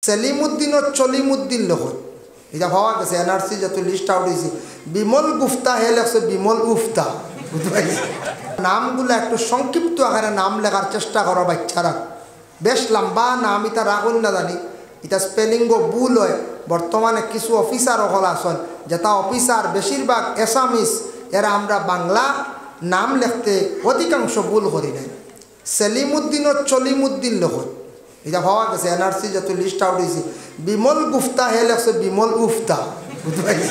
সেলিমউদ্দিন ও চলিমউদ্দিন লহর এটা ভাবা গেছে এনআরসি যত লিস্ট আউট হয়েছে বিমল গুফতা হে লেখছে বিমল উফতা বুঝতে পারছি নামগুলো একটু সংক্ষিপ্ত আকারে নাম লেখার চেষ্টা করো বাচ্চারা বেশ লম্বা নাম এটা রাখুন না জানি এটা স্পেলিংও ভুল হয় বর্তমানে কিছু অফিসার হল আসন যেটা অফিসার বেশিরভাগ এসামিস এরা আমরা বাংলা নাম লিখতে অধিকাংশ ভুল করি নাই সেলিমউদ্দিন ও চলিমউদ্দিন লহর এটা ভাবা গেছে এনআরসি যত লিস্ট আউট হয়েছে বিমল গুফতা হে লেখছে বিমল উফতা বুঝতে পারছি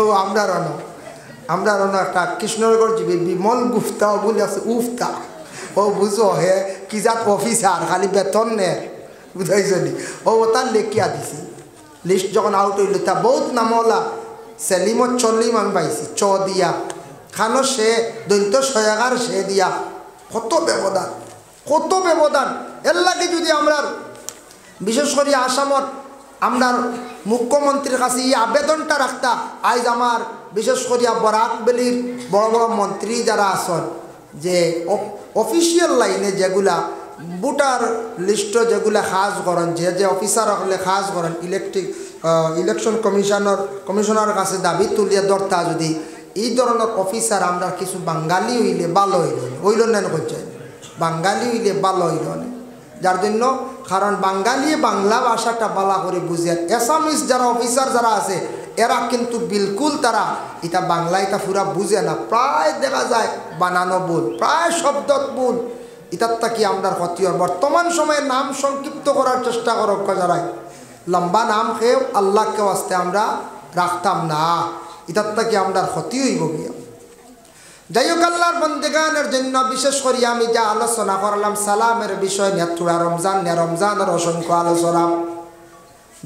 ও আমরা রন একটা কৃষ্ণনগর যাবি বিমল গুফতা ও বলে আছে উফতা ও বুঝো হে কি জাত অফিসার খালি বেতন নে বুঝাইছনি ও তার লেখিয়া দিছি লিস্ট যখন আউট হইল তা বহুত নামওয়ালা সেলিমত চলিম আমি পাইছি চ দিয়া খানো সে দৈত্য সয়াগার সে দিয়া কত ব্যবধান এর লাগে যদি আমরা বিশেষ করে আসামত আমরা মুখ্যমন্ত্রীর কাছে এই আবেদনটা রাখতা আজ আমার বিশেষ করিয়া বরাক বেলির বড় বড় মন্ত্রী যারা আসন যে অফিসিয়াল লাইনে যেগুলা ভোটার লিস্ট যেগুলা খাস করেন যে অফিসার হলে খাস করেন ইলেকশন কমিশনার কাছে দাবি তুলিয়া ধরতা যদি এই ধরনের অফিসার আমরা কিছু বাঙালি হইলে ভালো হইল নেন করছে বাঙালি হইলে ভালো হইল যার জন্য কারণ বাঙালি বাংলা ভাষাটা বালা করে বুঝে এসামিস যারা অফিসার যারা আছে এরা কিন্তু বিলকুল তারা এটা বাংলা এটা পুরা বুঝে না প্রায় দেখা যায় বানানো ভুল প্রায় শব্দ ভুল এটার কি আমরা ক্ষতি হয় বর্তমান সময়ে নাম সংক্ষিপ্ত করার চেষ্টা করো যারা লম্বা নাম খেয়েও আল্লাহকে আসতে আমরা রাখতাম না এটার কি আমরা ক্ষতি হইব গিয়া যাই হোক আল্লাহর বন্দেগানের জন্য বিশেষ করে আমি যা আলোচনা করলাম সালামের বিষয় নিয়ে থোড়া রমজানের অসংখ্য আলোচনা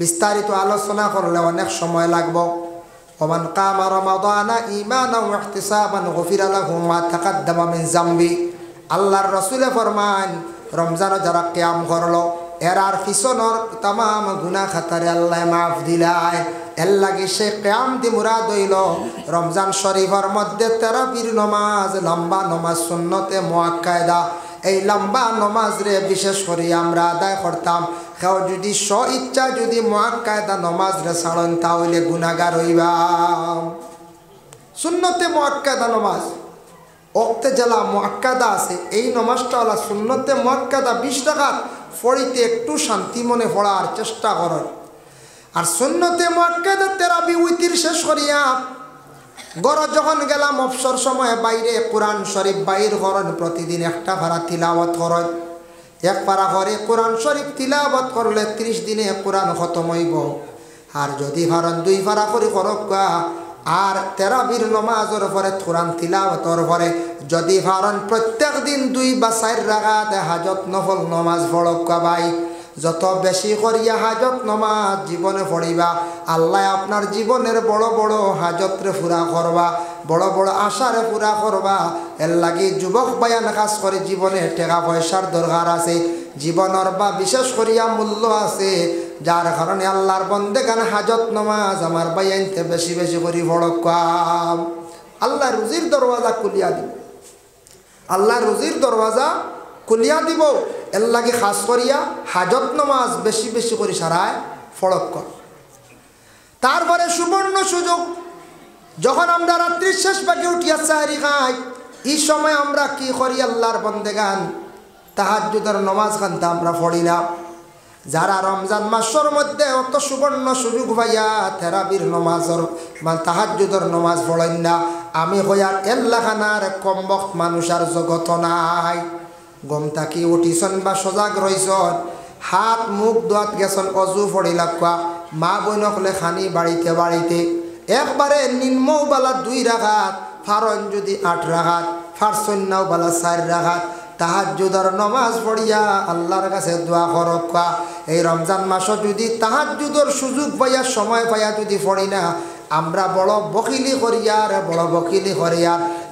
বিস্তারিত আলোচনা করলে অনেক সময় লাগবে ওমান কামা রমাদানা ঈমানান ওয়া ইহতিসাবান গুফিরা লাহু মা তাকাদ্দামা মিন যামবি আল্লাহর রাসূলে ফরমান রমজান যারা কিয়াম করলো এরার পিছনের तमाम গুনাহ খাতারে আল্লাহ মাফ দিলায় এর লাগে সে কিয়াম দি মুরাদ হইল রমজান শরীফের মধ্যে তারাবির নামাজ লম্বা নামাজ সুন্নতে মুআক্কাদা এই লম্বা নামাজ রে বিশেষ করে আমরা আদায় করতাম কেউ যদি ইচ্ছা যদি মুআক্কাদা নামাজ রে ছাড়েন তাহলে গুনাহগার হইবা সুন্নতে মুআক্কাদা নামাজ ওক্তে জেলা মুআক্কাদা আছে এই নামাজটা হলো সুন্নতে মুআক্কাদা 20 রাকাত পড়িতে একটু শান্তি মনে পড়ার চেষ্টা করেন আর সুন্নতে মুআক্কাদা তারাবি উইতির শেষ করিয়া গড় যখন গেলাম অবসর সময় বাইরে কোরআন শরীফ বাইর করেন প্রতিদিন একটা পারা তিলাওয়াত করেন এক পারা করে কোরআন শরীফ তিলাওয়াত করলে 30 দিনে কোরআন খতম হইব আর যদি পারেন 2 পারা করে করকা আর তারাবির নামাজের পরে কোরআন তিলাওয়াতের পরে যদি পারেন প্রত্যেক দিন 2 বা 4 রাকাত হাজত নফল নামাজ পড়কা ভাই যত বেশি করিয়া হাজত নামাজ জীবনে পড়িবা আল্লাহ আপনার জীবনের বড় বড় হাজতরে পুরা করবা বড় বড় আশারে পুরা করবা এর লাগি যুবক বায়ান কাজ করে জীবনে টাকা পয়সার দরকার আছে জীবনের বা বিশেষ করিয়া মূল্য আছে যার কারণে আল্লাহর বন্দেগান হাজত নামাজ আমার বায়ানতে বেশি বেশি করে পড়কা আল্লাহ রুজির দরওয়াজা খুলিয়া দিব আল্লাহ রুজির দরওয়াজা খুলিয়া দিব এর লাগে খাস করিয়া হাজত নামাজ বেশি বেশি করে সারায় ফড়ক কর তারপরে সুবর্ণ সুযোগ যখন আমরা রাত্রির শেষ ভাগে উঠিয়া সাহারি খাই এই সময় আমরা কি করি আল্লাহর বন্দেগান তাহাজ্জুদের নামাজ খানতে আমরা পড়ি না যারা রমজান মাসের মধ্যে অত সুবর্ণ সুযোগ ভাইয়া তারাবির নামাজের বা তাহাজ্জুদের নামাজ পড়েন না আমি হইয়ার এল্লাখানার কম বক্ত মানুষ আর জগত নাই গম থাকি উঠিছন বা সজাগ রইছন হাত মুখ ধোয়াত গেছন অজু পড়িলাকা মা বইনকলে খানি বাড়িতে একবারে নিম্নও বালা 2 রাকাত ফারন যদি 8 রাকাত ফারসন্নাও বালা 4 রাকাত তাহাজ্জুদের নামাজ পড়িয়া আল্লাহর কাছে দোয়া করকা এই রমজান মাসে যদি তাহাজ্জুদের সুযোগ পাইয়া সময় পাইয়া যদি পড়ি না আমরা বড় বকিলি করিয়ার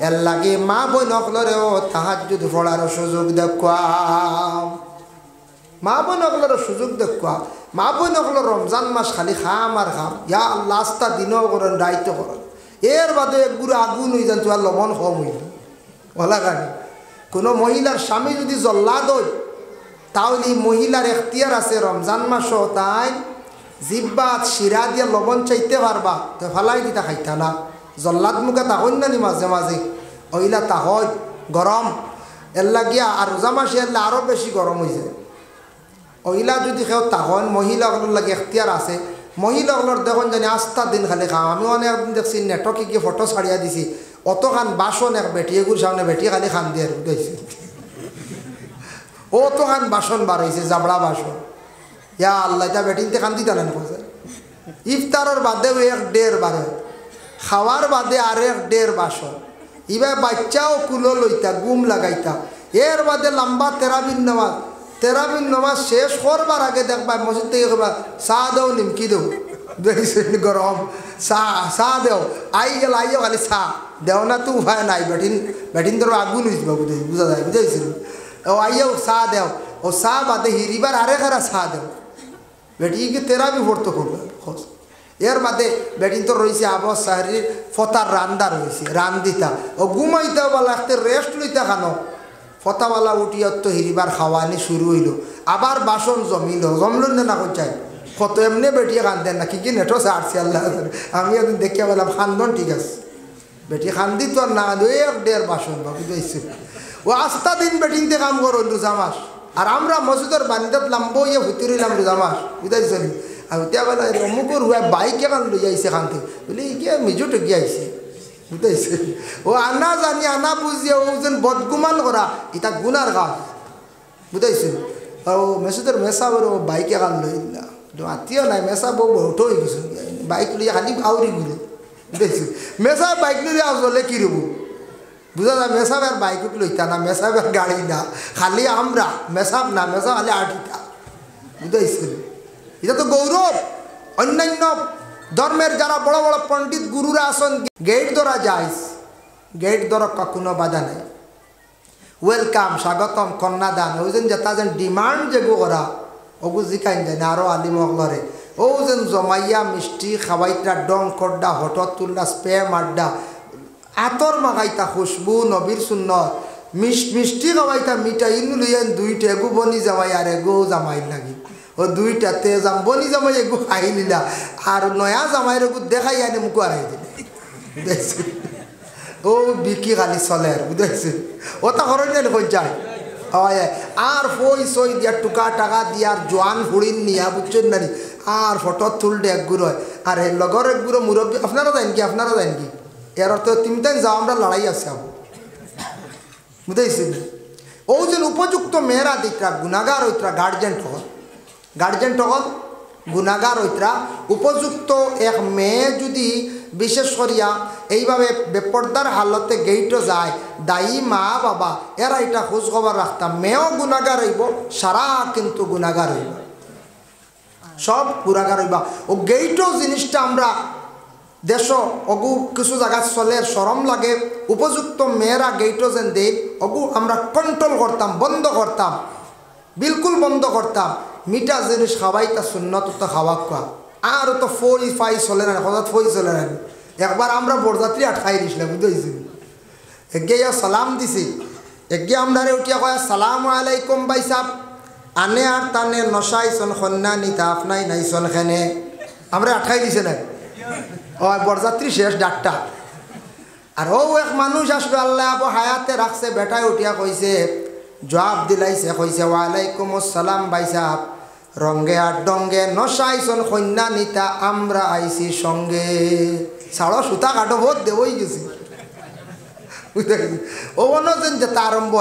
এর লাগে মা বইনকলরেও তাহাজ্জুদ পড়ার সুযোগ দেখুয়াম মা বইনকলের সুযোগ দেখুয়াম মা বইনকল রমজান মাস খালি খাম আর খাম ইয়া আল্লাহ আস্তা দিনও করেন রাইতে করেন এর বাদে একগুলো আগুন হয়ে যান তোমার লবণ কম হইল ওলা গানি কোনো মহিলার স্বামী যদি জল্লাদ হয় তাহলে মহিলার এখতিয়ার আছে রমজান মাসও তাই জিব্বাত শিরা দিয়া লবণ চাইতে পারবা তো ফালাই দিতা খাইতা না জল্লাদ মুখে তাহন না নি মাঝে মাঝে ওইলা তাহজ গরম এর লাগিয়া আর রোজা মাসে এলে আরও বেশি গরম হয়েছে ওইলা যদি কেউ তাহন মহিলাগুলোর লাগে এখতিয়ার আছে মহিলাগুলোর দেখুন জানি আস্থা দিন খালি খাও আমি অনেকদিন দেখছি নেটকে গিয়ে ফটো ছাড়িয়া দিছি অতখান বাসন এক বেটিয়েগুর সামনে বেটি খালি খান দিয়ে উঠেছি অতখান বাসন বার হয়েছে জাবড়া বাসন ইয়া আল্লাহ এটা বেটিনতে খান দিতা না ইফতারের বাদেও 1.5 বার খাওয়ার বাদে আর 1.5 বাসন এবার বাচ্চাও কুলো লইতা গুম লাগাইতা এর বাদে লম্বা তেরাবিন নামাজ শেষ করবার আগে দেখবা মসজিদ থেকে করবা চা দেও নিমকি দেও গরম চা দেও আইও খালি চা দেও না তো উপায় নাই বেটিন তোর আগুন হয়েছিল বুঝা যায় বুঝাইছিল ও আইও চা দেও ও চা বাদে হিরিবার আরে খারা চা দেও বেটিকে তেরাবি ভর্ত করবে এর বাদে বেটিন তো রয়েছে আবহাওয়া শাহরির ফতার রান্দা রয়েছে রান্দিতা ও ঘুমাইতে বলা রেস্ট লইতা খানো ফতাওয়ালা উঠিয়া তো হিরিবার খাওয়ানি শুরু হইল আবার বাসন জমল না চাই কত এমনি বেটিয়ে কান্দেন না কি নেটো ছাড়ছি আল্লাহ আমি একদিন দেখিয়া বললাম খান্দন ঠিক আছে বেটি খান্দি তো আর না 1.5 বাসন বাবু দিয়েছে ও আস্তা দিন বেটিনতে কাম করো রোজা মাস আর আমরা মসজিদের বান্দাত লাম্বো ইয়ে ভুতি রইলাম রোজা মাস বুঝাইছি আর উঠিয়া বলা অমুকর হুয়া বাইক এখান লই যাইছে খানতে বলি গিয়ে মিজুটে গিয়ে আইছে বুঝাইছে ও আনা জানি আনা বুঝিয়ে ও যেন বদগুমান করা এটা গুনার কাজ বুঝাইছে ও মেসুদের মেসা বড় বাইক এখান লই না আত্মীয় নাই মেসা বউ বউটো হয়ে গেছে বাইক লইয়া খালি আউরি ঘুরে বুঝাইছে মেসা বাইক লইয়া আসলে কি রব বুঝা যায় মেসাব আর বাইক লইতা না মেসাব আর গাড়ি না খালি আমরা মেসাব না মেসাব খালি আটিটা বুঝাইছে এটা তো গৌরব অন্যান্য ধর্মের যারা বড় বড় পণ্ডিত গুরুরা আসন গেট ধরা যায় গেট ধরা কখনো বাধা নেই ওয়েলকাম স্বাগতম কন্যাদান ওই যেন যেটা যেন ডিমান্ড যেগু করা ওগু জিকাইন যায় না আরও আলিমহলরে ও যেন জমাইয়া মিষ্টি খাওয়াইতা ডং কড্ডা হঠত তুল্লা স্প্যাম আড্ডা আতর মাগাইতা খুশবু নবীর সুন্নত মিষ্টি খাওয়াইতা মিঠাই ইনু লইয়া 2টা এগু বনি জামাই আর এগু জামাই লাগি ও 2টাতে যাম বনি জামাই এগু খাই নিলা আর নয়া জামাইয়ের এগু দেখাই আনি মুখু আড়াই দিলে বুঝাইছে ও বিকি খালি চলে আর বুঝাইছে ওটা খরচ নেই যায় আর সই দিয়া টুকা টাকা দিয়ার জোয়ান ফুড়িন নিয়া বুঝছেন না আর ফটো তুলতে একগুড়ো হয় আর লগর একগুড়ো মুরব্বী আপনারা যান কি এর অর্থ তিনটাই যাও আমরা লড়াই আছে বুঝাইছি ও যেন উপযুক্ত মেয়েরা দিকরা গুণাগার হইতরা গার্জেন তখন গুণাগার হইতরা উপযুক্ত এক মেয়ে যদি বিশেষ করিয়া এইভাবে বেপর্দার হালতে গেইটও যায় দায়ী মা বাবা এরা এটা খোঁজ খবর রাখতাম মেয়েও গুণাগার হইব সারা কিন্তু গুণাগার হইব সব গুণাগার হইবা ও গেইটও জিনিসটা আমরা দেশ অগু কিছু জায়গা চলে সরম লাগে উপযুক্ত মেয়েরা গেইটও যেন দেই অগু আমরা কন্ট্রোল করতাম বন্ধ করতাম বিলকুল বন্ধ করতাম মিঠা জিনিস খাওয়াইতা সুন্নত তো খাওয়া খোয়া আর তো ফাই চলে না হঠাৎ চলে না একবার আমরা বরযাত্রী আটকাই দিছিলাম বুঝেছি এগিয়ে সালাম দিছি এগিয়ে আমরা উঠিয়া কয় সালাম আলাইকুম ভাই সাহ আনে আর তানে নশাইছন কন্যা নিতা আপনাই নাইছন খেনে আমরা আটকাই দিছে না ও বরযাত্রী শেষ ডাক্তার আর ও এক মানুষ আসবে আল্লাহ আবু হায়াতে রাখছে বেটায় উঠিয়া কইছে জবাব দিলাইছে কইছে ওয়ালাইকুম আসসালাম ভাই সাহ রঙ্গে আর ডঙ্গে নশাইছন কন্যা নিতা আমরা আইছি সঙ্গে ছাড়ো সুতা কাটো বহুত দেবই গেছি ও যেন যেটা আরম্ভ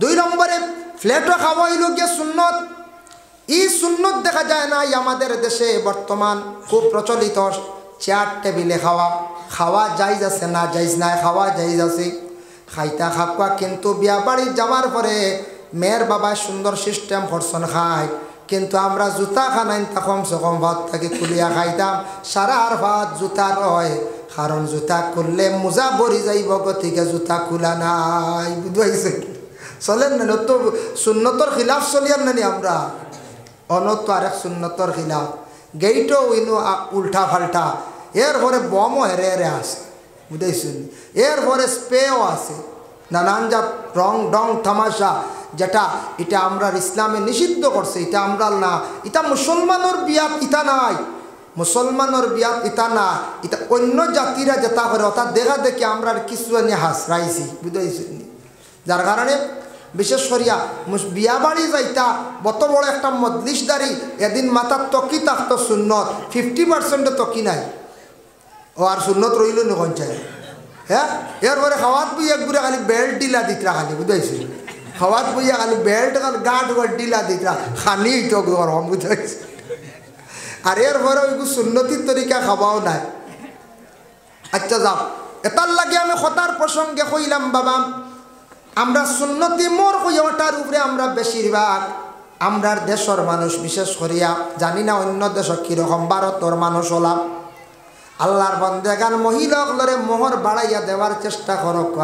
2 নম্বরে ফ্ল্যাটও খাওয়া হইল গিয়ে সুন্নত এই সুন্নত দেখা যায় না আমাদের দেশে বর্তমান খুব প্রচলিত চেয়ার টেবিলে খাওয়া যাইজ আছে না যাইজ নাই খাওয়া যাইজ আছে খাইতা খাপা কিন্তু বিয়া বাড়ি যাওয়ার পরে মেয়ের বাবা সুন্দর সিস্টেম করছন খায় কিন্তু আমরা জুতা খানাইন তা কমসে কম ভাত থেকে খুলিয়া খাইতাম সারা আর ভাত জুতা রয় কারণ জুতা খুললে মোজা ভরি যাইব গতিকে জুতা খোলা নাই বুঝাইছে চলেন না তো সুন্নতর খিলাফ চলিয়ার নানি আমরা অনত আরেক সুন্নতর খিলাফ গেইটও ইনো উল্টা ফাল্টা এরপরে বমও হেরে হেরে আছে বুঝাইছেন এরপরে স্প্রেও আছে নানান জাত রং ডং তামাশা, যেটা এটা আমরা ইসলামে নিষিদ্ধ করছে, এটা আমরা না, এটা মুসলমানের বিয়াত ইটা নাই, মুসলমানের বিয়াত ইটা না, এটা অন্য জাতিরা যেটা করে অর্থাৎ দেখা দেখি আমরা কিছু নিয়ে হাসরাইছি, বুঝাইছি। যার কারণে বিশেষ করিয়া বিয়া বাড়ি যাইতা বত বড় একটা মজলিসদারি, এদিন মাথার তকি থাকতো সুন্নত 50% তকি নাই, ও আর সুন্নত রইল নখন চাই। হ্যাঁ, এরপরে খাওয়াত বই একগুড়ে খালি বেল্ট ডিলা দিতরা খালি, বুঝাইছি। খাওয়াত বইয়া খালি বেল্ট গাঁট ডিলা দিতরা খানি তো গরম, বুঝাইছি। আর এরপরে ওইগু সুন্নতির তরিকা খাওয়াও নাই। আচ্ছা যাও, এটার লাগে আমি কথার প্রসঙ্গে কইলাম বাবা, আমরা সুন্নতি মোর হইয়াটার উপরে আমরা বেশিরভাগ আমরার দেশের মানুষ বিশেষ করিয়া, জানি না অন্য দেশ কীরকম, ভারতের মানুষ হলাম, আল্লাহর বন্দেগান মহিলাগুলোরে মোহর বাড়াইয়া দেওয়ার চেষ্টা করক।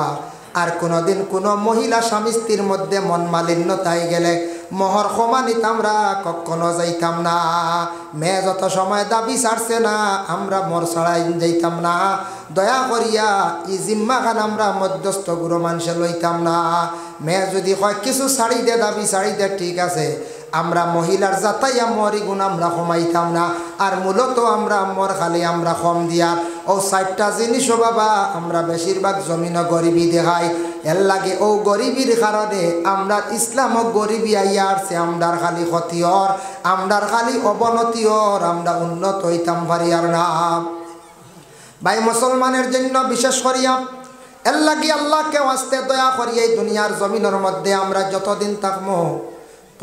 আর কোনোদিন কোনো মহিলা স্বামী স্ত্রীর মধ্যে মন মালিন্যতায় গেলে মোহর সমানিত আমরা কখনো যাইতাম না। মেয়ে যত সময় দাবি ছাড়ছে না আমরা মোর ছাড়াই যাইতাম না। দয়া করিয়া ই জিম্মাখান আমরা মধ্যস্থ গুরু মানুষে লইতাম না। মেয়ে যদি কয় কিছু ছাড়ি দে, দাবি ছাড়ি দে, ঠিক আছে, আমরা মহিলার যাতাইয়া মরি গুণ আমরা কমাইতাম না। আর মূলত আমরা মর খালি আমরা কম দিয়ার ও 4টা জিনিসও বাবা আমরা বেশিরভাগ জমিন গরিবী দেখাই। এর লাগে ও গরিবীর কারণে আমরা ইসলামক গরিবী আইয়া আসছে, আমরার খালি ক্ষতির, আমরার খালি অবনতির, আমরা উন্নত হইতাম পারি আর না। ভাই মুসলমানের জন্য বিশেষ করিয়া এর লাগে আল্লাহকে ওয়াস্তে দয়া করি এই দুনিয়ার জমিনের মধ্যে আমরা যতদিন থাকবো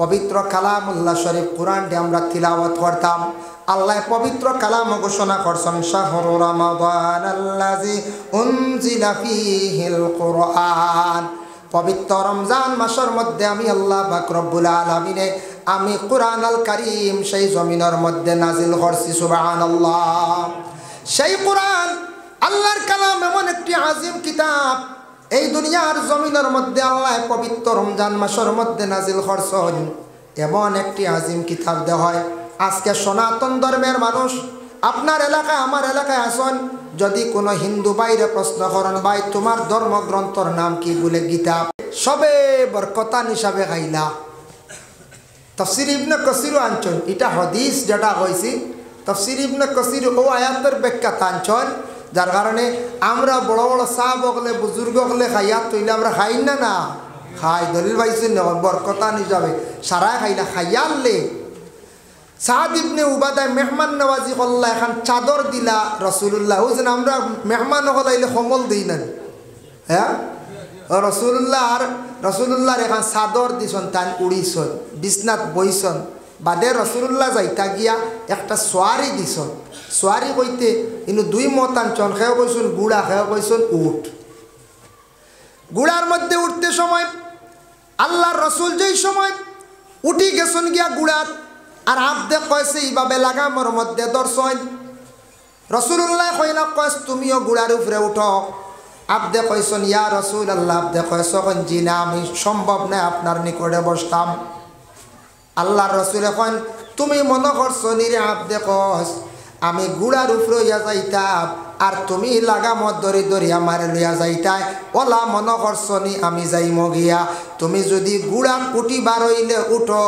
পবিত্র কালামুল্লাহ শরীফ কোরআনটি আমরা তিলাওয়াত করতাম। আল্লাহ পবিত্র কালাম ঘোষণা করছেন, শাহরু রমাদানাল্লাযী উনজিলা ফীহিল কুরআন। পবিত্র রমজান মাসের মধ্যে আমি আল্লাহ পাক রব্বুল আলামিনে আমি কুরআন আল কারীম সেই জমিনের মধ্যে নাজিল করছি। সুবহানাল্লাহ। সেই কুরআন আল্লাহর কালাম এমন একটি আজিম কিতাব, এই দুনিয়ার জমিনের মধ্যে আল্লাহ পবিত্র রমজান মাসের মধ্যে নাজিল করছেন এমন একটি আজিম কিতাব দেওয়া হয়। আজকে সনাতন ধর্মের মানুষ আপনার এলাকায় আমার এলাকায় আসেন, যদি কোনো হিন্দু বাইরে প্রশ্ন করেন, ভাই তোমার ধর্মগ্রন্থর নাম কি, বলে গীতা, সবে বরকতান হিসাবে খাইলা। তাফসীর ইবনে কাসির আনছেন, এটা হাদিস যেটা হয়েছে, তাফসীর ইবনে কাসির ও আয়াতের ব্যাখ্যা আনছেন। যার কারণে আমরা বড় বড় সাহাব হলে বুজুর্গ হলে খাইয়া তৈলে আমরা খাই না, না খাই, দলিল পাইছেন না, বরকতান হিসাবে সারা খাইলা খাইয়া আনলে। সাদ ইবনে উবাদায় মেহমান নওয়াজি করল্লা, এখন চাদর দিলা রসুল্লাহ, ওই যেন আমরা মেহমান হলাইলে কম্বল দিই না। হ্যাঁ, রসুল্লাহর এখন চাদর দিছন, তান উড়িছন, বিছনাত বইছন, বাদে রসুল্লাহ যাইতা গিয়া একটা সোয়ারি দিছন। সোয়ারি কইতে ইনু 2 মত আনছন, খেয়ে কইছন গুড়া, খেয়ে কইছন উঠ। গুড়ার মধ্যে উঠতে সময় আল্লাহর রসুল যেই সময় উঠি গেছন গিয়া গুড়াত, আর আবদে কয়েছে এইভাবে লাগামর মধ্যে দর্শন। রসুল্লাহ কইনা কয়েস তুমিও গুড়ার উপরে উঠো। আবদে কইসন ইয়া রসুল আল্লাহ, আবদে কয়েসন জি না, আমি সম্ভব নয় আপনার নিকটে বসতাম। আল্লাহর রসুল এখন তুমি মনে করছো নিরে আবদে কস আমি গুড়ার উপরে লইয়া যাইতাম, আর তুমি লাগামত ধরি ধরি আমার লইয়া যাইতাই, ওলা মনে করছো নি আমি যাইম গিয়া। তুমি যদি গুড়া উঠিবার হইলে উঠো,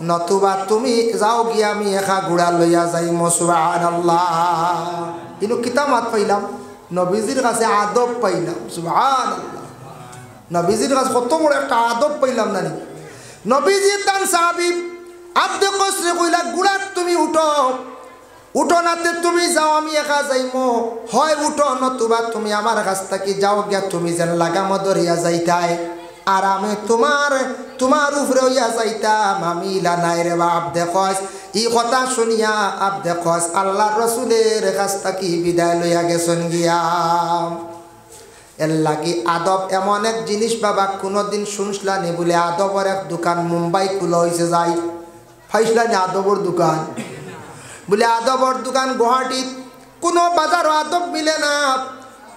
নতুবা তুমি যাও গিয়া আমি একা গুড়া লইয়া যাইম। সুবহানাল্লাহ। কিন্তু কিতামাত পাইলাম, নবীজির কাছে আদব পাইলাম। সুবহানাল্লাহ। নবীজির কাছে কত বড় একটা আদব পাইলাম না। নবীজির দান সাহাবী আব্দে কসরে কইলা গুড়া তুমি উঠো, উঠো নাতে তুমি যাও আমি একা যাইমো, হয় উঠো নতুবা তুমি আমার কাছ থেকে যাও গিয়া তুমি যেন লাগাম ধরিয়া যাইতাই, আর আমি তোমার উপরে হইয়া যাইতাম, আমি ইলা নাই রে বাপ। দেখস ই কথা শুনিয়া আব দেখস আল্লাহর রসুলের কাছ থেকে বিদায় লইয়া গেছেন গিয়া। এর লাগি আদব এমন এক জিনিস বাবা, কোনোদিন শুনসলানি বলে আদবর এক দোকান মুম্বাই খুলে হয়েছে যাই, ফাইসলানি আদবর দোকান বলে আদবর দোকান গুয়াহাটিত কোনো বাজারও আদব মিলে না,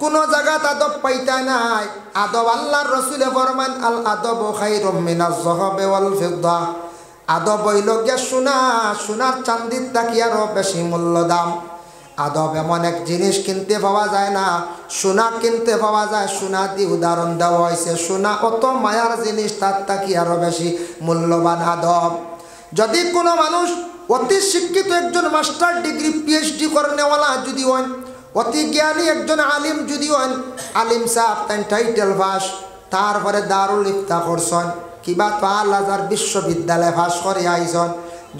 কোনো জায়গাত আদব পাইতা নাই। আদব আল্লাহর রসুলে ফরমান আল আদব খায়রুম মিনাজ যাহাবি ওয়াল ফিদ্দা। আদব হইল গিয়া সোনার চান্দির থাকি আরো বেশি মূল্য দাম। আদব এমন এক জিনিস কিনতে পাওয়া যায় না, সোনা কিনতে পাওয়া যায়, সোনা দিয়ে উদাহরণ দেওয়া হয়েছে। সোনা অত মায়ার জিনিস, তার থাকি আরও বেশি মূল্যবান আদব। যদি কোনো মানুষ অতি শিক্ষিত একজন মাস্টার ডিগ্রি PhD করে নেওয়ালা যদি হন, অতি জ্ঞানী একজন আলিম যদি হন, আলিম সাহেব তাই টাইটেল পাস, তারপরে দারুল ইফতা করছেন কিবা পাল হাজার বিশ্ববিদ্যালয় পাস করে আইসন,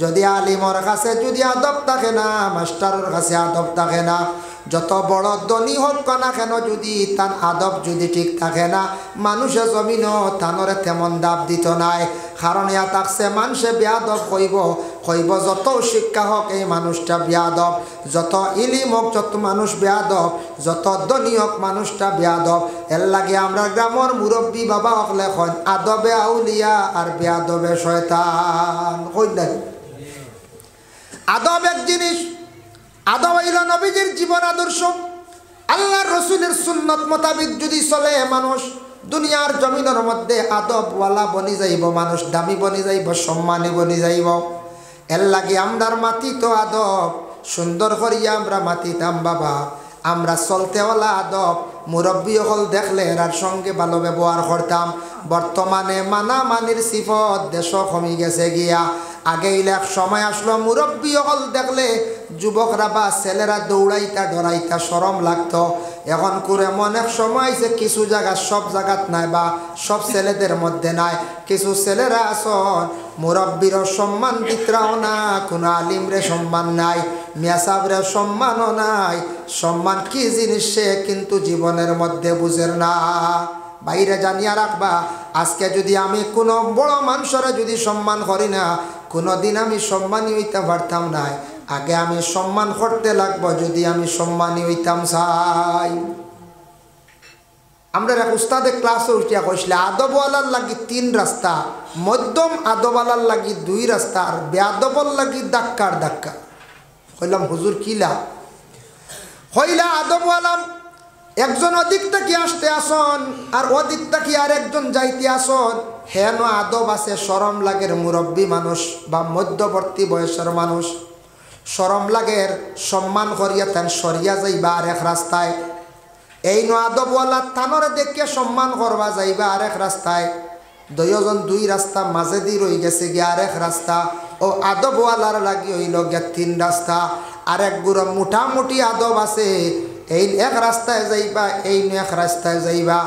যদি আলিমর কাছে যদি আদব থাকে না, মাস্টারের কাছে আদব থাকে না, যত বড় ধনী হোক না কেন যদি তার আদব যদি ঠিক থাকে না, মানুষে জমিনও তানরে তেমন দাব দিত নাই। কারণ ইয়া থাকছে মানুষে বেয়াদব কইব যত শিক্ষা হোক এই মানুষটা বেয়াদব, যত ইলিম হোক যত মানুষ বেয়াদব, যত ধনী হোক মানুষটা বেয়াদব। এর লাগে আমরা গ্রামের মুরব্বী বাবা হকলে কন আদবে আউলিয়া আর বেয়াদবে শয়তান। কই নাই আদব এক জিনিস, আদব হইল নবীজির জীবন আদর্শ। আল্লাহর রসুলের সুন্নত মোতাবিক যদি চলে মানুষ দুনিয়ার জমিনের মধ্যে আদবওয়ালা বনি যাইব, মানুষ দামি বনি যাইব, সম্মানী বনি যাইব। এর লাগে আমরার মাটি তো আদব সুন্দর করিয়া আমরা মাতিতাম বাবা, আমরা চলতেওয়ালা আদব মুরব্বী হল দেখলে এরার সঙ্গে ভালো ব্যবহার করতাম। বর্তমানে মানামানির সিফত দেশ কমে গেছে গিয়া। আগে এক সময় আসলো মুরব্বী হল দেখলে যুবকরা বা ছেলেরা দৌড়াইতা ডরাইতা শরম লাগতো। এখন করে এমন এক সময় যে কিছু জায়গা, সব জায়গাত নাই বা সব ছেলেদের মধ্যে নাই, কিছু ছেলেরা আসন মুরব্বীরও সম্মান দিতরাও না, কোনো আলিমরে সম্মান নাই, মিয়াসাবরে সম্মানও নাই। সম্মান কি জিনিস সে কিন্তু জীবনের মধ্যে বুঝের না। বাইরে জানিয়া রাখবা, আজকে যদি আমি কোনো বড় মানুষরা যদি সম্মান করি না, কোনো দিন আমি সম্মানী হইতে পারতাম না। আগে আমি সম্মান করতে লাগবো যদি আমি সম্মানী হইতাম চাই। আমরা এক উস্তাদে ক্লাসে উঠিয়া কইসলে আদবওয়ালার লাগি 3 রাস্তা, মধ্যম আদবওয়ালার লাগি 2 রাস্তা, আর বেয়াদবর লাগি ধাক্কার ধাক্কা। কইলাম হুজুর কিলা? হইলা আদবওয়ালা একজন অধিক থেকে আসতে আসন, আর অধিক থেকে আর একজন যাইতে আসন। হেন আদব আছে, শরম লাগের মুরব্বী মানুষ বা মধ্যবর্তী বয়সের মানুষ শরম লাগের সম্মান করিয়া তেন সরিয়া যাইবা আর এক রাস্তায়। এই আদবওয়ালা থানরে দেখে সম্মান করবা যাইবা আর এক রাস্তায়। দুইজন 2 রাস্তা মাঝে দিয়ে রয়ে গেছে গিয়ে আর এক রাস্তা। ও আদবওয়ালার লাগি হইল গিয়া 3 রাস্তা। আর এক গুড়ো মোটামুটি আদব আছে, এই এক রাস্তায় যাইবা, এই এক রাস্তায় যাইবা।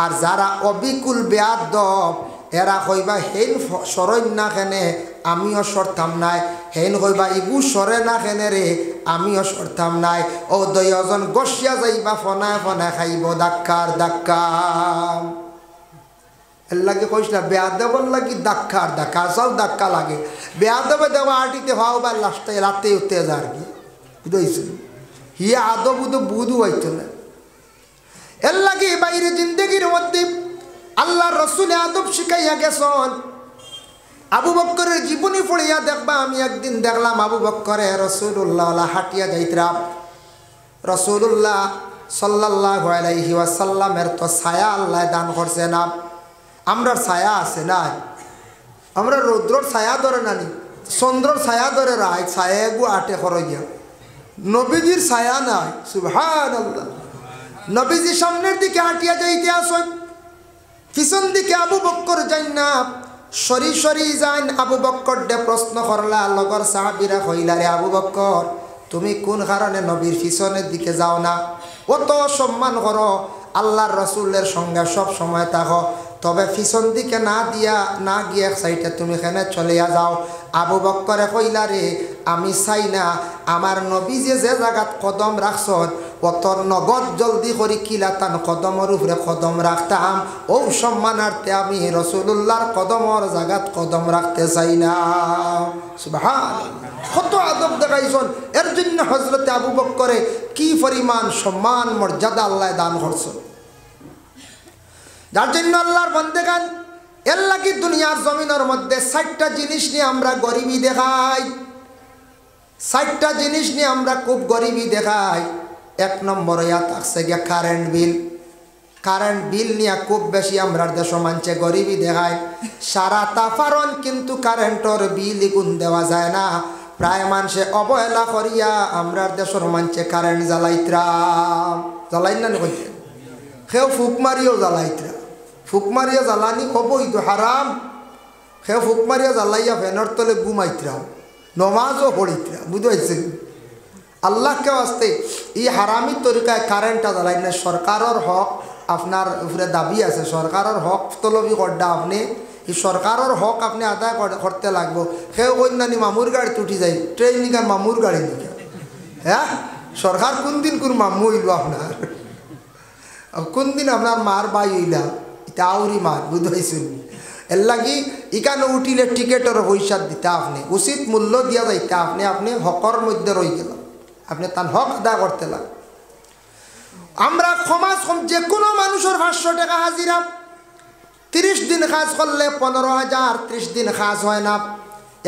আর যারা অবিকুল বেয়াদব এরা কইবা হেন সরই না কেনে আমিও সরতাম নাই, হেন কইবা ইগু সরে না কেনে রে আমিও সরতাম নাই। ও 2জন গসিয়া যাইবা, ফনায় ফনায় খাইব ধাক্কার ধাক্কা। এর লাগে কইসলা বেয়াদবর লাগি ধাক্কার ধাক্কা, আসল ধাক্কা লাগে। বেয়াদবে দেওয়া আটিতে ভাও বা লাস্টে রাতে উঠতে যা আর কি বুঝাইছিল হিয়া আদব উদো বুধু হইতো না। এর লাগে বাইরে জিন্দগির মধ্যে আল্লাহ রসুল আদব শিখাইয়া গেছেন। আবু বক্করের জীবনী পড়িয়া দেখবা, আমি একদিন দেখলাম আবু বক্করে রসুল্লাহ হাঁটিয়া যাইতরাম। রসুল্লাহ সাল্লাল্লাহু আলাইহি ওয়াসাল্লামের তো ছায়া আল্লাহ দান করছে না। আমরার ছায়া আছে না, আমরা রৌদ্রর ছায়া ধরে নানি, চন্দ্রর ছায়া ধরে রায় ছায়া গু আটে খরইয়া। নবীজির ছায়া নাই, সুবহানাল্লাহ। নবীজি সামনের দিকে হাঁটিয়া যাইতে আসেন, পিছন দিকে আবু বক্কর যাই না, সরি সরি যাইন। আবু বক্কর দে প্রশ্ন করলা, লগর সাহাবীরা কইলা রে আবু বক্কর তুমি কোন কারণে নবীর পিছনের দিকে যাও না? অত সম্মান করো, আল্লাহর রসুলের সঙ্গে সব সময় থাকো, তবে পিছন দিকে না দিয়া না গিয়ে এক সাইডে তুমি এখানে চলিয়া যাও। আবু বক্করে কইলা রে আমি চাই না আমার নবী যে জায়গাত কদম রাখছন অতর নগদ জলদি করি কিলা তান কদমর উপরে কদম রাখতাম। ও সম্মানার্থে আমি রসুল্লাহর কদমর জায়গাত কদম রাখতে চাই না। সুবহানাল্লাহ, কত আদব দেখাইছন। এর জন্য হজরতে আবু বক্করে কি পরিমাণ সম্মান মর্যাদা আল্লাহ দান করছেন। যার জন্য আল্লাহর বান্দেগান এর লাগি দুনিয়ার জমিনের মধ্যে 60টা জিনিস নিয়ে আমরা গরিবী দেখাই। 60টা জিনিস নিয়ে আমরা খুব গরিবী দেখাই। 1 নম্বরে থাকছে গিয়া কারেন্ট বিল। কারেন্ট বিল নিয়ে খুব বেশি আমরা দেশ মানছে গরিবী দেখায়। সারা তাফারন কিন্তু কারেন্টর বিল গুণ দেওয়া যায় না। প্রায় মানুষে অবহেলা করিয়া আমরা দেশের মানুষে কারেন্ট জ্বালাইতরাম জ্বালাই না কইতে সেও ফুক মারিও জ্বালাইতরা ফুক মারিয়া জ্বালানি অবৈধ হারাম সেও ফুক মারিয়া জ্বালাইয়া ফ্যানের তলে ঘুমাইতরাম নমাজও পড়িতরা বুঝতে পারছেন আল্লাহকে আসতে এই হারামি তরিকায় কারেন্টটা জ্বালাই না সরকারের হক আপনার উপরে দাবি আছে সরকারের হক তলবি করডা আপনি এই সরকারের হক আপনি আদায় করতে লাগবো সেও কন্যানি মামুর গাড়িতে উঠি যাই ট্রেন নিকা মামুর গাড়ি নিকা হ্যাঁ সরকার কোন দিন কোন মামু হইল আপনার কোন দিন আপনার মার বাই হইলা এটা আউরি মার বুঝতে পারছেন এর লাগি ইকানে উঠিলে টিকেটের পয়সা দিতে আপনি উচিত মূল্য দিয়া যাইতে আপনি আপনি হকর মধ্যে রয়ে গেল আপনি তার হক আদায় করতে লাগ আমরা সমাজ যে কোনো মানুষের 500 টাকা হাজিরা 30 দিন কাজ করলে 15,000 30 দিন কাজ হয় না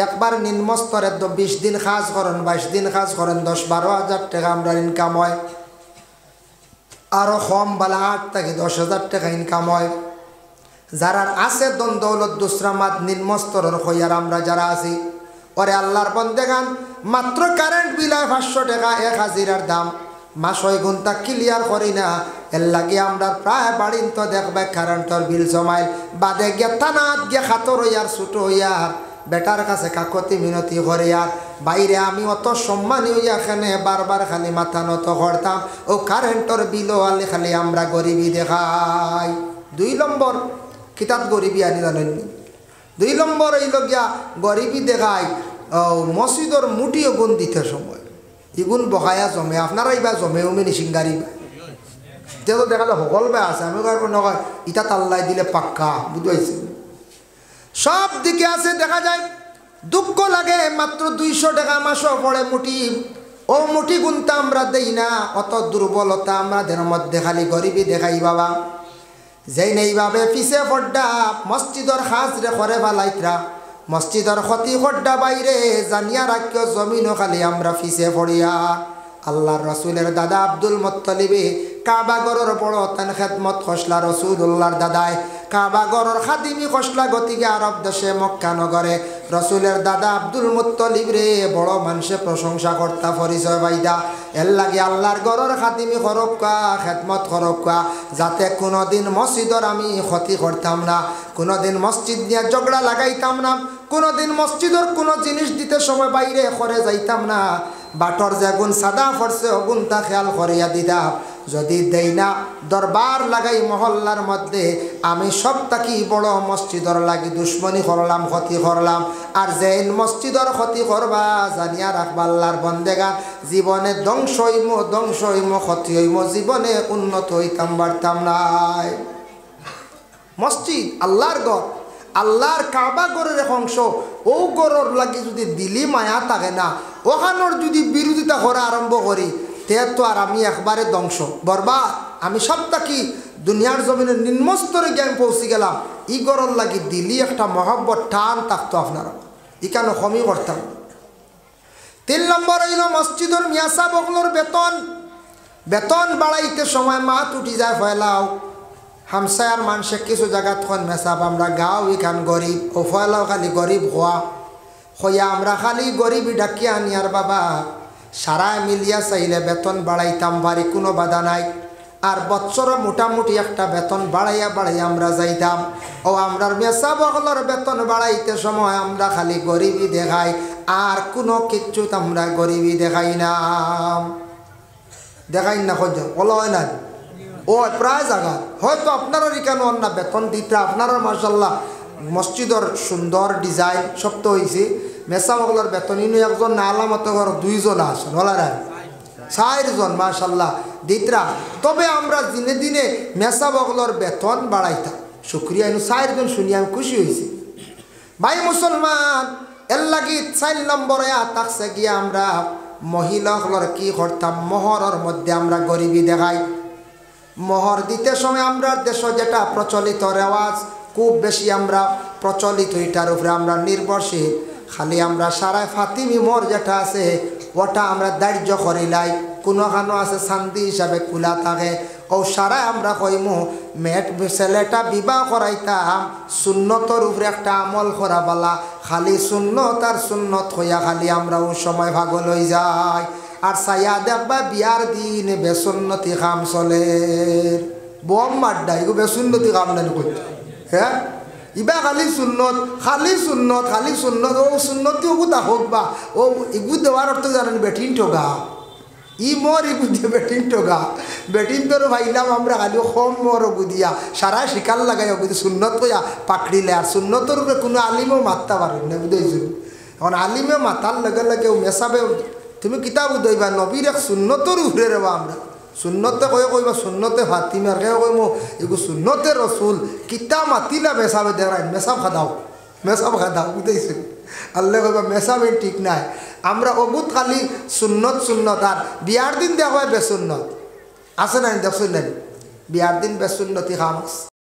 একবার নিম্ন স্তরে 20 দিন কাজ করেন 22 দিন কাজ করেন 10-12,000 টাকা আমরা ইনকাম হয় আরও কম বালা 8 থেকে 10,000 টাকা ইনকাম হয় যারা আছে দন দৌলত দুসরামাত নিম্ন স্তরের হইয়ার আমরা যারা আছি ওরে আল্লাহর বন্দেগান মাত্র কারেন্ট বিল 500 টাকা এক হাজিরার দাম মাস 6 ঘন্টা ক্লিয়ার করি না এর লাগে আমরা প্রায় বাড়িন তো দেখবে কারেন্টর বিল জমাইল বাদে গিয়ে থানাত গিয়ে খাতর হইয়ার ছুটো হইয়ার বেটার কাছে কাকতি মিনতি করে আর বাইরে আমি অত সম্মানী হইয়া এখানে বারবার খালি মাথা নত করতাম ও কারেন্টর বিলও আলে খালি আমরা গরিবী দেখাই 2 নম্বর কিতাব গরিবী আনি জানেননি 2 নম্বর হইল গিয়া গরিবী দেখাই মসজিদর মুটিও গুণ দিতে সময় ইগুন বহায়া জমে আপনারা ইবা জমে উমেনি সিঙ্গারি যে তো দেখা যায় সকল বে আছে আমি নয় ইটা তাল্লাই দিলে পাক্কা বুঝতে পারছি সব দিকে আছে দেখা যায় দুঃখ লাগে মাত্র 200 টাকা মাসও পড়ে মুঠি ও মুঠি গুনতা আমরা দেই না অত দুর্বলতা আমাদের মধ্যে খালি গরিবী দেখাই বাবা যেই নেইভাবে পিছে পড়ডা মসজিদর হাজরে করে বালাইতরা মসজিদর ক্ষতি পড়ডা বাইরে জানিয়া রাখিও জমিনও খালি আমরা পিছে পড়িয়া আল্লাহর রসুলের দাদা আব্দুল মুত্তালিবে কাবা গরর বড় তান খেদমত খসলা রসুল্লাহর দাদায় কাবা গরর খাদিমি খসলা গতিকে আরব দেশে মক্কা নগরে রসুলের দাদা আব্দুল মুত্তালিব রে বড় মানুষে প্রশংসা কর্তা পরিচয় বাইদা এর লাগে আল্লাহর গরর খাদিমি খরক্কা খেদমত খরক্কা যাতে কোনোদিন মসজিদর আমি ক্ষতি করতাম না কোনোদিন মসজিদ নিয়ে ঝগড়া লাগাইতাম না কোনোদিন মসজিদর কোনো জিনিস দিতে সময় বাইরে করে যাইতাম না বাটর যে গুণ সাদা ফরছে অগুনটা খেয়াল করিয়া দিতাম যদি দেই না দরবার লাগাই মহল্লার মধ্যে আমি সব তাকি বড় মসজিদর লাগি দুশ্মনী করলাম ক্ষতি করলাম আর যেন মসজিদর ক্ষতি করবা জানিয়া রাখবা আল্লাহর বন্দেগান জীবনে ধ্বংস হইম ক্ষতি হইম জীবনে উন্নত হইতাম বাড়তাম নাই মসজিদ আল্লাহর ঘর আল্লাহর কাবা গরের অংশ ও গরর লাগি যদি দিলি মায়া থাকে না ওখানোর যদি বিরোধিতা করা আরম্ভ করি তে তো আর আমি একবারে ধ্বংস বরবাদ আমি সব থাকি দুনিয়ার জমিনের নিম্নস্তরে গিয়ে আমি পৌঁছে গেলাম ই গরর লাগি দিলি একটা মহব্বত টান থাকতো আপনারা ইকানো কমই করতাম 3 নম্বর হইল মসজিদর মিয়াসা বগলোর বেতন বাড়াইতে সময় মাত উঠি যায় ফয়লাও হামসায়ার মানুষে কিছু জায়গা তখন মেসাব আমরা গাঁও ইখান গরিব ও ফয়লাও খালি গরিব হইয়া আমরা খালি গরিবই ডাকিয়া আনি আর বাবা সারায় মিলিয়া চাইলে বেতন বাড়াইতাম পারি কোনো বাধা নাই আর বৎসরে মোটামুটি একটা বেতন বাড়াইয়া আমরা যাইতাম ও আমরার মেসা বগলর বেতন বাড়াইতে সময় আমরা খালি গরিবই দেখাই আর কোনো কিচ্ছু আমরা গরিবই দেখাই না খোঁজ বলা হয় না ও প্রায় জায়গা হয়তো আপনারও কেন না বেতন দিতে আপনারও মাশাল্লাহ মসজিদর সুন্দর ডিজাইন সব তো হয়েছে মেসা বগলর বেতন ইনু একজন না আলামত ঘর 2 জন আসেন বলা রায় 4 জন মাশাল্লাহ দিতরা তবে আমরা দিনে দিনে মেসা বগলর বেতন বাড়াইতাম শুক্রিয়া ইনু 4 জন শুনি আমি খুশি হয়েছি ভাই মুসলমান এর লাগি 4 নম্বরে থাকছে গিয়ে আমরা মহিলাগুলোর কি করতাম মোহরের মধ্যে আমরা গরিবী দেখাই মোহর দিতে সময় আমরা দেশ যেটা প্রচলিত রেওয়াজ খুব বেশি আমরা প্রচলিত এটার উপরে আমরা নির্ভরশীল খালি আমরা সারায় ফাতিমি মোহর যেটা আছে ওটা আমরা দাহ্য করিলাই কোনোখানো আছে শান্তি হিসাবে খোলা থাকে ও সারা আমরা কইমু মেট ছেলেটা বিবাহ করাইতাম সুন্নতর উপরে একটা আমল করা বালা খালি সুন্নত আর সুন্নত হইয়া খালি আমরা ও সময় ভাগল হয়ে যাই আর সাইয়া দেখবা বিয়ার দিন বেসুন্নতি কাম চলে বম মাড্ডা এগো বেসুন্নতি কাম নাই করতে হ্যাঁ ইবা খালি সুন্নত খালি সুন্নত খালি সুন্নত ও সুন্নতি ওগু তা হোক বা ও ইগু দেওয়ার অর্থ জানেন বেটিন ঠোগা ই মোর ইগু দিয়ে বেটিন ঠোগা বেটিন তোর ভাইলাম আমরা খালি কম মোর ওগু দিয়া সারা শিকার লাগাই ওগু সুন্নত কইয়া পাকড়িলে আর সুন্নতর উপরে কোনো আলিমও মারতে পারেন না বুঝেছি এখন আলিমে মাতার লগে লগে ও মেসাবে তুমি কিতাব দইবা নবীর এক সুন্নতর উপরে রেবা আমরা সুন্নতে কইবা সুন্নতে ফাতিমার কে কইমো এগু সুন্নতে রসুল কিতা মাতিলা মেসাবে দেখাই মেসাব খাদাও বুঝেছি আল্লাহ কইবা মেসাবে ঠিক নাই আমরা অগুত খালি সুন্নত আর বিয়ার দিন দেখা হয় বেসুন্নত আছে না দেখছেন বিয়ার দিন বেসুন্নতি খাম